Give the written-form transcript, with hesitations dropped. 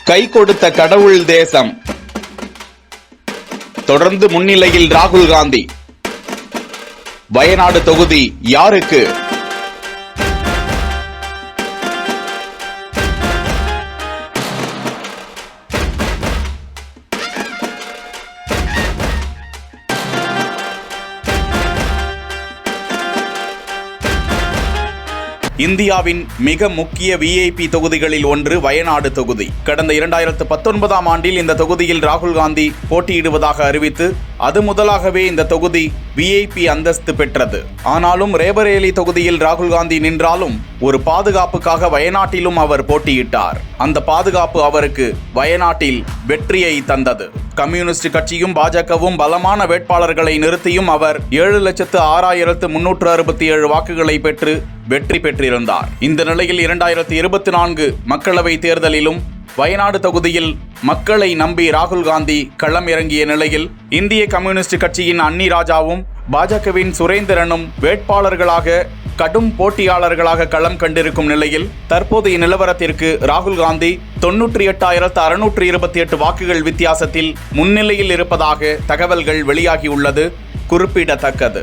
கை கொடுத்த கடவுள் தேசம். தொடர்ந்து முன்னிலையில் ராகுல் காந்தி. வயநாடு தொகுதி யாருக்கு? இந்தியாவின் மிக முக்கிய விஐபி தொகுதிகளில் ஒன்று வயநாடு தொகுதி. கடந்த 2019ஆம் ஆண்டில் இந்த தொகுதியில் ராகுல் காந்தி போட்டியிடுவதாக அறிவித்து அது முதலாகவே இந்த தொகுதி விஐபி அந்தஸ்து பெற்றது. ஆனாலும் ரேபரேலி தொகுதியில் ராகுல் காந்தி நின்றாலும் ஒரு பாதுகாப்புக்காக வயநாட்டிலும் அவர் போட்டியிட்டார். அந்த பாதுகாப்பு அவருக்கு வயநாட்டில் வெற்றியை தந்தது. கம்யூனிஸ்ட் கட்சியும் பாஜகவும் பலமான வேட்பாளர்களை நிறுத்தியும் அவர் 7,06,367 வாக்குகளை பெற்று வெற்றி பெற்றிருந்தார். இந்த நிலையில் 2024 மக்களவை தேர்தலிலும் வயநாடு தொகுதியில் மக்களை நம்பி ராகுல் காந்தி களம் இறங்கிய நிலையில் இந்திய கம்யூனிஸ்ட் கட்சியின் அன்னி ராஜாவும் பாஜகவின் சுரேந்திரனும் வேட்பாளர்களாக கடும் போட்டியாளர்களாக களம் கண்டிருக்கும் நிலையில் தற்போதைய நிலவரத்திற்கு ராகுல் காந்தி 98,628 வாக்குகள் வித்தியாசத்தில் முன்னிலையில் இருப்பதாக தகவல்கள் வெளியாகியுள்ளது குறிப்பிடத்தக்கது.